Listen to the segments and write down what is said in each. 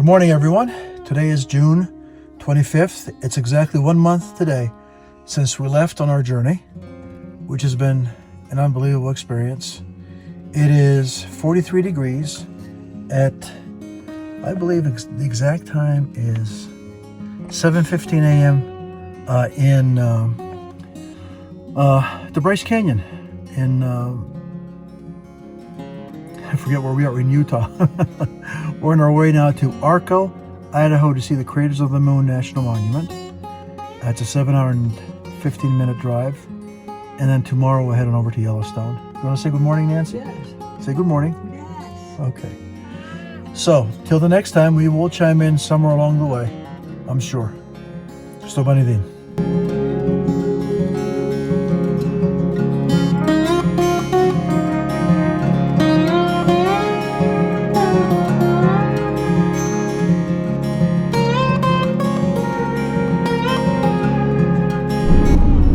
morning, everyone. Today is June 25th. It's exactly 1 month today since we left on our journey, which has been an unbelievable experience. It is 43 degrees at, I believe the exact time is 7:15 a.m. In the Bryce Canyon in, I forget where we are, in Utah. We're on our way now to Idaho to see the Craters of the Moon National Monument. It's a 7-hour and 15-minute drive. And then tomorrow we're heading over to Yellowstone. You want to say good morning, Nancy? Yes. Say good morning. Yes. Okay. So, till the next time, we will chime in somewhere along the way, I'm sure. Sto bene din.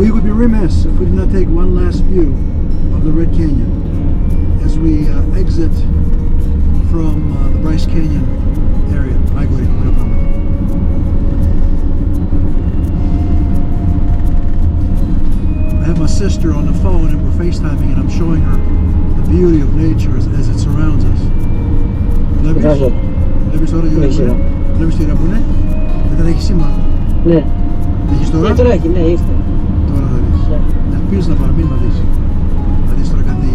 We would be remiss if we did not take one last view of the Red Canyon as we exit from the Bryce Canyon area. I have my sister on the phone and we're FaceTiming and I'm showing her the beauty of nature as it surrounds us. Ναι. Ναι, τώρα έχει, ναι, ήρθε. Τώρα θα δεις. Ελπίζω να παραμείνει να δεις. Θα δεις τώρα κάτι...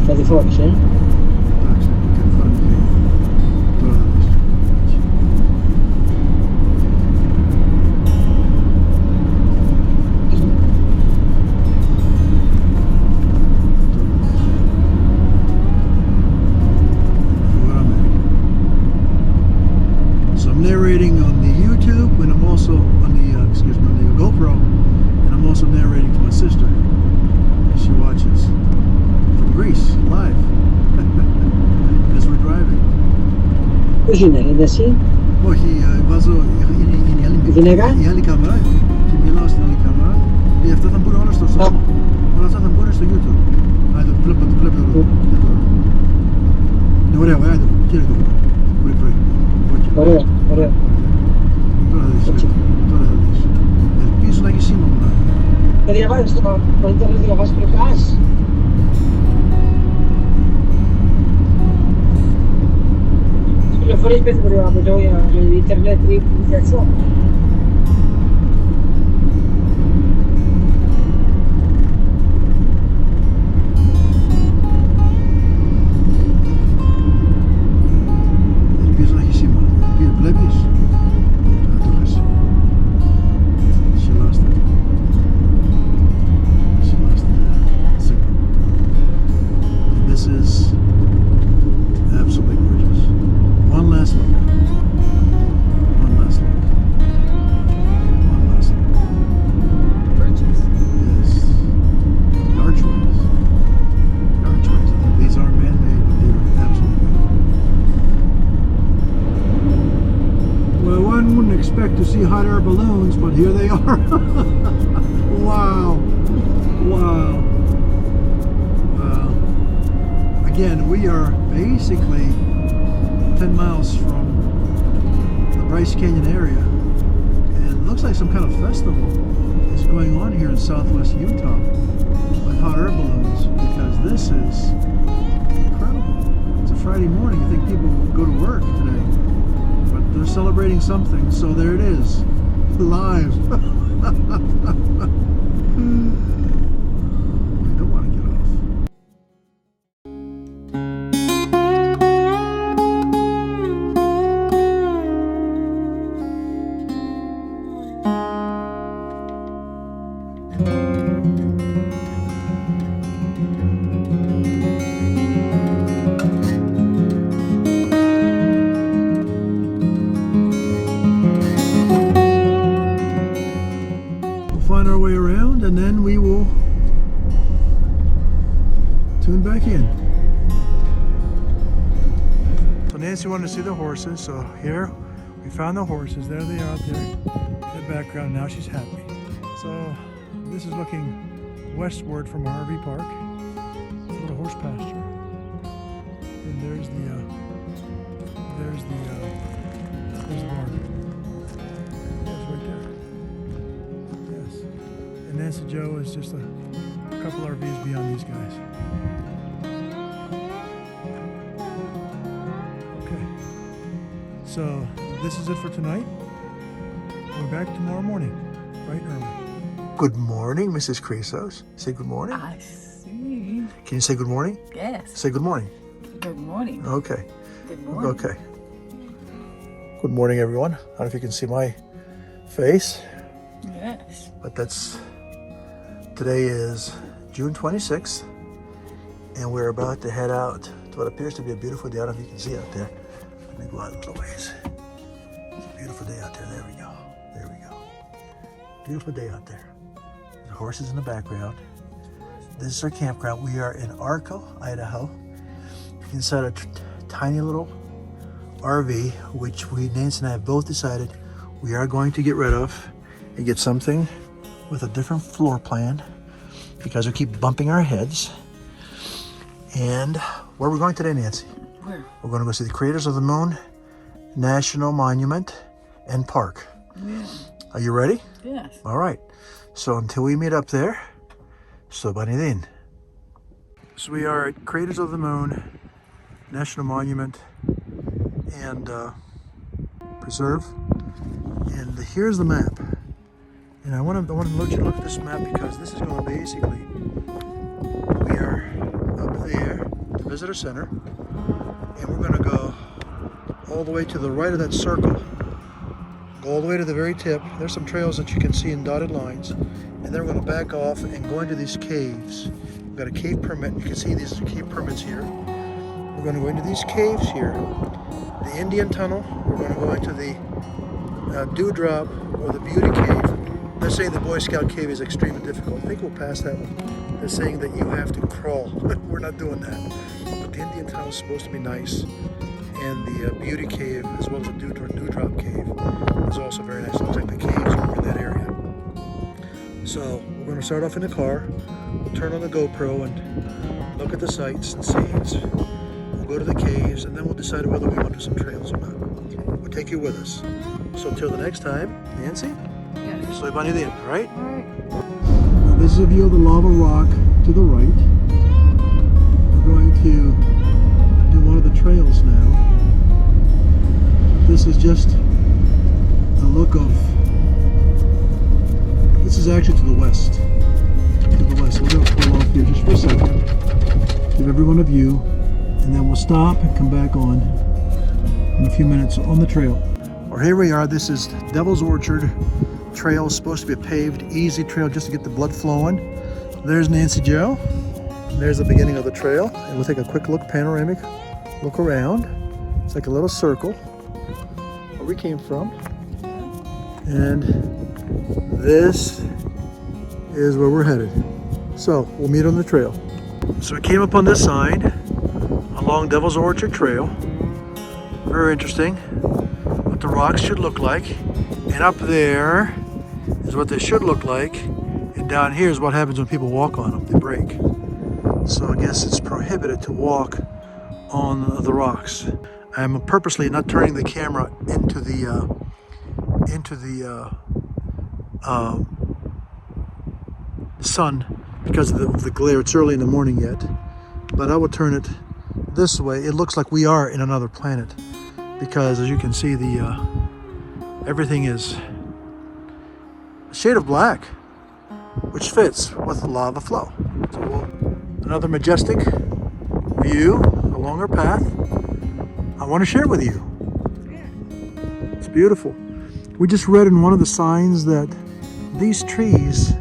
Θα τη φόρησε, Εντάξει, κάτι φορά μικρή. Τώρα θα δεις. So I'm narrating on the YouTube, and I'm also on the on the GoPro, and I'm also narrating to my sister as she watches from Greece live as we're driving. Πώς είναι εσύ? Όχι, βάζω η άλλη κάμερα και μιλάω στην άλλη κάμερα και αυτά θα μπουν όλα στο σώμα. Όλα αυτά θα μπουν στο YouTube. Άιντε, βλέπετε εδώ. Είναι ωραίο, άιντε, κύριε το πρωί. Ωραία, ωραία. Τώρα θα δεις, ελπίζω να έχει σήμα μου. Θα διαβάζεις το καλύτερο, διαβάζεις προκάσεις. Τις πληροφορίες πέφτουν από το ίντερνετ ή αυτό. Ελπίζω να έχει σήμα. Βλέπεις? Το χάσει. Σιλάστε. This is absolutely gorgeous. One last look. One last look. One last look. Bridges. Yes. The archways. The archways. I think these are man-made, but they're absolutely beautiful. Well, one wouldn't expect to see hot air balloons, but here they are. Wow. Wow. Again, we are basically 10 miles from the Bryce Canyon area, and it looks like some kind of festival is going on here in southwest Utah with hot air balloons, because this is incredible. It's a Friday morning. I think people go to work today, but they're celebrating something, so there it is, live. We don't want to get off. Find our way around and then we will tune back in. So Nancy wanted to see the horses, so here we found the horses. There they are out there in the background. Now she's happy. So this is looking westward from our RV park. It's a little horse pasture. And there's the there's the barn. Yeah, it's right there. Yes. And Nancy Joe is just a couple RVs beyond these guys. Okay. So this is it for tonight. We're back tomorrow morning, bright and early. Good morning, Mrs. Crisos. Say good morning. I see. Can you say good morning? Yes. Say good morning. Good morning. Okay. Good morning. Okay. Good morning, everyone. I don't know if you can see my face, Yes. but today is June 26th, and we're about to head out to what appears to be a beautiful day. I don't know if you can see out there. Let me go out a little ways. It's a beautiful day out there. There we go. There we go. Beautiful day out there. The horses in the background. This is our campground. We are in Arco, Idaho, inside a tiny little RV, which Nancy and I have both decided we are going to get rid of and get something with a different floor plan because we keep bumping our heads. And where are we going today, Nancy? Where? We're going to go see the Craters of the Moon National Monument and Park. Yeah. Are you ready? Yes. All right. So until we meet up there, so bunny then. So we are at Craters of the Moon National Monument and Preserve. And here's the map. And I want to let you look at this map because this is going to basically, we are up there, the visitor center, and we're going to go all the way to the right of that circle. Go all the way to the very tip. There's some trails that you can see in dotted lines. And then we're going to back off and go into these caves. We've got a cave permit. You can see these cave permits here. We're going to go into these caves here. The Indian Tunnel. We're going to go into the Dewdrop or the Beauty Cave. They're saying the Boy Scout Cave is extremely difficult. I think we'll pass that one. They're saying that you have to crawl. We're not doing that. But the Indian Tunnel is supposed to be nice. And the Beauty Cave, as well as the Dewdrop Cave, is also very nice. It looks like the caves are in that area. So we're going to start off in the car. We'll turn on the GoPro and look at the sights and scenes. We'll go to the caves, and then we'll decide whether we want to do some trails or not. We'll take you with us. So until the next time, Nancy, Yes. soy bunny then, right? All right. Now, this is a view of the lava rock to the right. We're going to do one of the trails now. This is just a look of, this is actually to the west. To the west. We're going to pull off here just for a second. Give everyone a view, and then we'll stop and come back on in a few minutes on the trail. Well, here we are. This is Devil's Orchard Trail. It's supposed to be a paved, easy trail just to get the blood flowing. There's Nancy Joe. There's the beginning of the trail. And we'll take a quick look, panoramic look around. It's like a little circle where we came from. And this is where we're headed. So we'll meet on the trail. So we came up on this sign along Devil's Orchard Trail. Very interesting. What the rocks should look like. And up there is what they should look like. And down here is what happens when people walk on them. They break. So I guess it's prohibited to walk on the rocks. I'm purposely not turning the camera into the sun because of the glare. It's early in the morning yet, but I will turn it this way. It looks like we are in another planet because, as you can see, everything is a shade of black, which fits with the lava flow. So another majestic view along our path I want to share with you. It's beautiful. We just read in one of the signs that these trees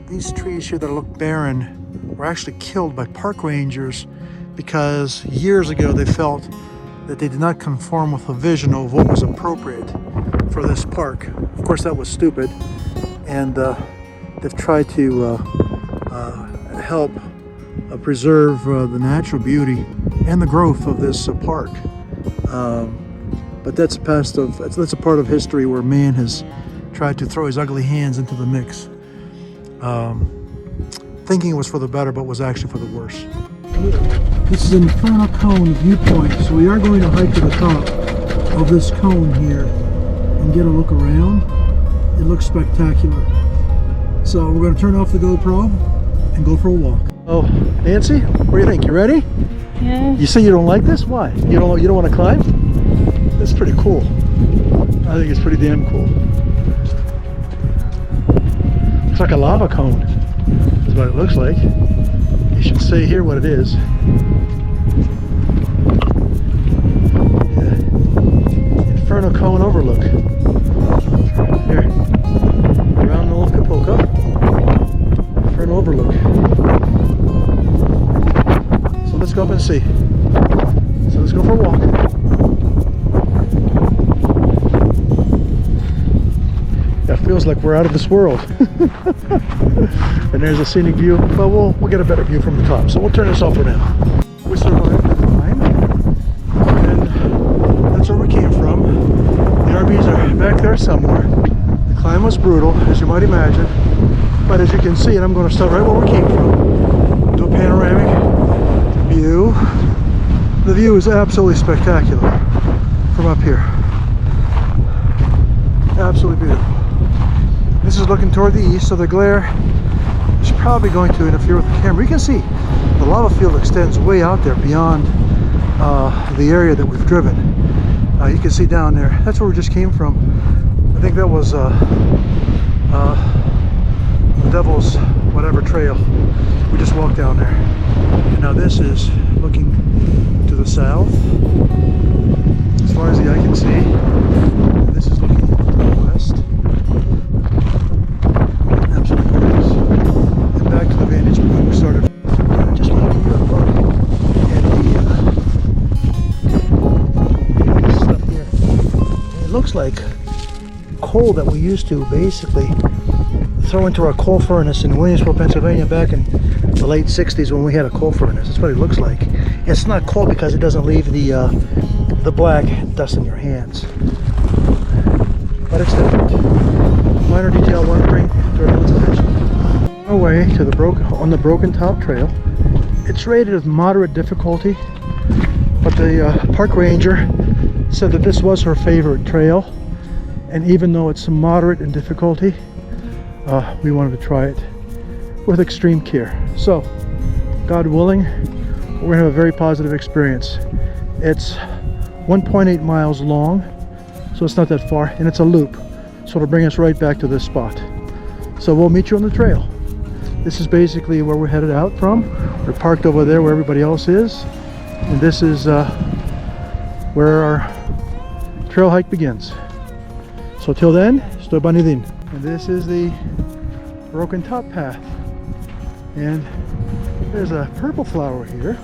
here that look barren were actually killed by park rangers because years ago they felt that they did not conform with a vision of what was appropriate for this park. Of course, that was stupid, and they've tried to help preserve the natural beauty and the growth of this park. But that's a part of history where man has tried to throw his ugly hands into the mix, thinking it was for the better, but was actually for the worse. This is Inferno Cone viewpoint, so we are going to hike to the top of this cone here and get a look around. It looks spectacular. So we're going to turn off the GoPro and go for a walk. Oh, Nancy, what do you think? You ready? Yeah. You say you don't like this? Why? You don't want to climb? That's pretty cool. I think it's pretty damn cool. It's like a lava cone, is what it looks like. You should say here what it is. Yeah. Inferno Cone overlook. Here. Around North Capulco. Inferno overlook. So let's go up and see. So let's go for a walk. That feels like we're out of this world. And there's a scenic view, but we'll get a better view from the top. So we'll turn this off for now. We survived the climb, and that's where we came from. The RVs are back there somewhere. The climb was brutal, as you might imagine, but as you can see, and I'm going to start right where we came from. Do a panoramic view. The view is absolutely spectacular from up here. Absolutely beautiful. This is looking toward the east, so the glare is probably going to interfere with the camera. You can see the lava field extends way out there beyond the area that we've driven. You can see down there, that's where we just came from. I think that was the Devil's whatever trail. We just walked down there. And now this is looking to the south, as far as the eye can see. And this is looking to the west. Absolutely gorgeous. And back to the vantage point we started. I just want to give you a look at the stuff here. It looks like coal that we used to basically throw into our coal furnace in Williamsburg, Pennsylvania back in the late 60s when we had a coal furnace. That's what it looks like. It's not coal because it doesn't leave the black dust in your hands. But it's different. Minor detail I want to bring to everyone's attention. Our way to the Broken Top Trail. It's rated as moderate difficulty, but the park ranger said that this was her favorite trail, and even though it's moderate in difficulty, we wanted to try it with extreme care. So, God willing, we're gonna have a very positive experience. It's 1.8 miles long, so it's not that far, and it's a loop, so it'll bring us right back to this spot. So we'll meet you on the trail. This is basically where we're headed out from. We're parked over there where everybody else is, and this is where our trail hike begins. So till then, sto bani din. And this is the Broken Top path, and there's a purple flower here.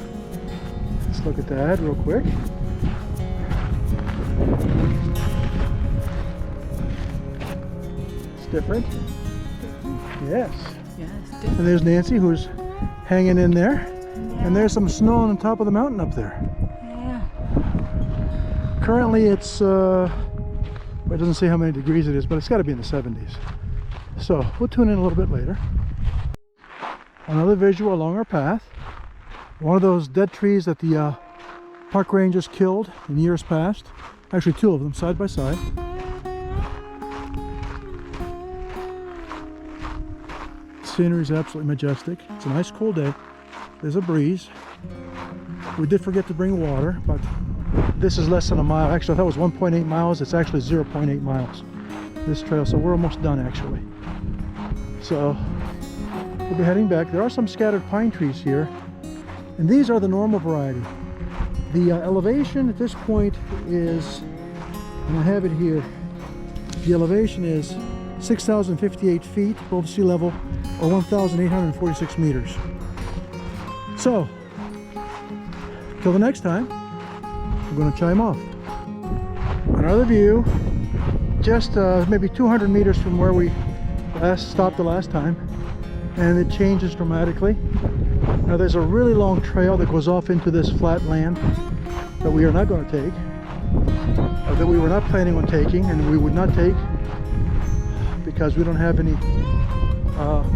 Let's look at that real quick. It's different. Yes. Yes. And there's Nancy, who's hanging in there. And there's some snow on the top of the mountain up there. Yeah. Currently it's, well, it doesn't say how many degrees it is, but it's got to be in the 70s. So we'll tune in a little bit later. Another visual along our path. One of those dead trees that the park rangers killed in years past. Actually, two of them side by side. The scenery is absolutely majestic. It's a nice cool day. There's a breeze. We did forget to bring water, but this is less than a mile. Actually, I thought it was 1.8 miles. It's actually 0.8 miles, this trail. So we're almost done, actually. So we'll be heading back. There are some scattered pine trees here, and these are the normal variety. The elevation at this point is, and I have it here, the elevation is 6,058 feet above sea level, or 1,846 meters. So, till the next time, I'm going to chime off. Another view, just maybe 200 meters from where we last stopped the last time, and it changes dramatically. Now there's a really long trail that goes off into this flat land that we are not going to take, that we were not planning on taking, and we would not take because we don't have any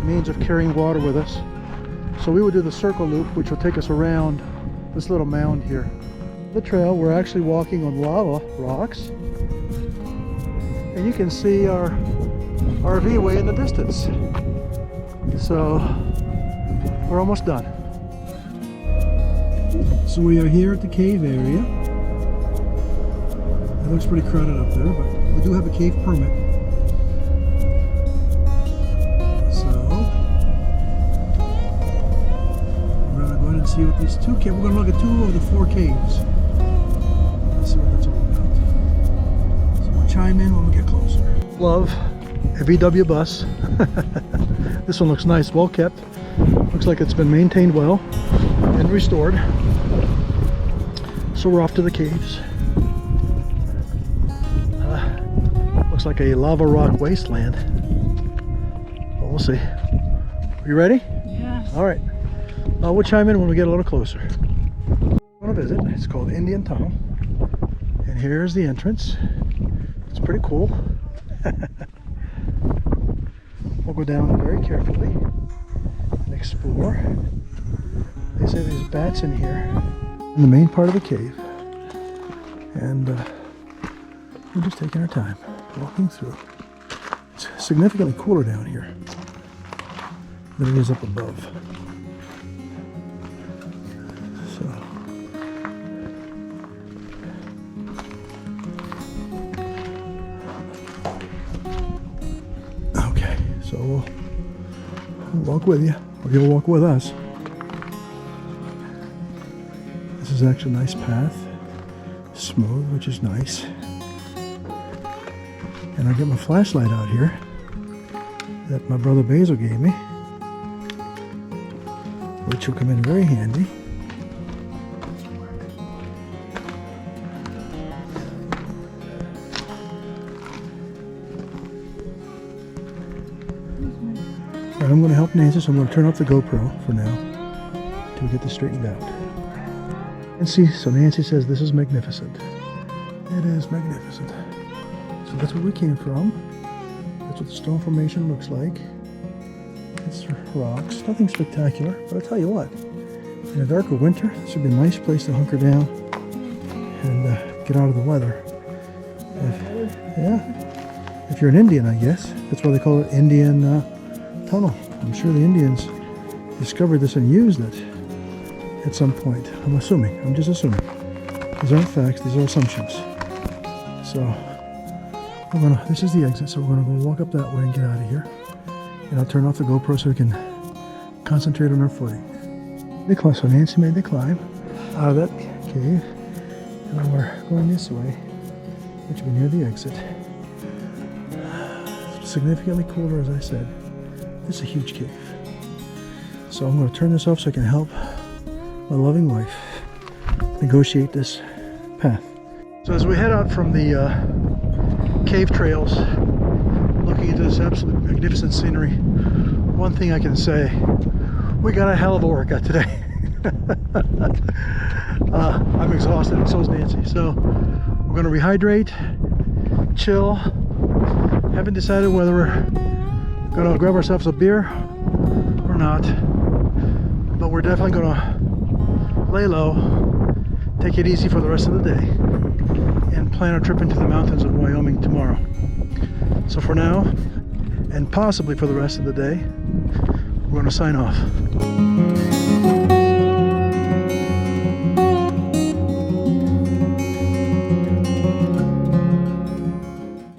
means of carrying water with us. So we would do the circle loop, which will take us around this little mound here. The trail, we're actually walking on lava rocks. And you can see our RV way in the distance. So we're almost done. So we are here at the cave area. It looks pretty crowded up there, but we do have a cave permit. So we're gonna go ahead and see what these two caves. We're gonna look at 2 of the 4 caves. Let's see what that's all about. So we'll chime in when we get closer. Love a VW bus. This one looks nice, well kept. Looks like it's been maintained well and restored. So we're off to the caves. Looks like a lava rock wasteland. But we'll see. Are you ready? Yeah. All right. We'll chime in when we get a little closer. I want to visit. It's called Indian Tunnel. And here's the entrance. It's pretty cool. We'll go down very carefully and explore. They say there's bats in here in the main part of the cave. And we're just taking our time, walking through. It's significantly cooler down here than it is up above. So, okay, so we'll walk with you, or you'll walk with us. This is actually a nice path, smooth, which is nice. And I'll get my flashlight out here that my brother Basil gave me, which will come in very handy. Alright, I'm going to help Nancy, so I'm going to turn off the GoPro for now until we get this straightened out. And see, so Nancy says this is magnificent. It is magnificent. So that's where we came from. That's what the stone formation looks like. It's rocks, nothing spectacular, but I'll tell you what, in a darker winter, this would be a nice place to hunker down and get out of the weather. If you're an Indian, I guess. That's why they call it Indian Tunnel. I'm sure the Indians discovered this and used it at some point. I'm assuming. I'm just assuming. These aren't facts. These are assumptions. So this is the exit. So we're gonna go walk up that way and get out of here. And I'll turn off the GoPro so we can concentrate on our footing. So Nancy made the climb out of that cave, and we're going this way, which will be near the exit. Significantly cooler, as I said. This is a huge cave. So I'm going to turn this off so I can help my loving wife negotiate this path. So as we head out from the cave trails, looking into this absolutely magnificent scenery, one thing I can say, we got a hell of a workout today. I'm exhausted, and so is Nancy. So we're going to rehydrate, chill. Haven't decided whether we're going to grab ourselves a beer or not, but we're definitely going to lay low, take it easy for the rest of the day, and plan our trip into the mountains of Wyoming tomorrow. So for now, and possibly for the rest of the day, we're going to sign off.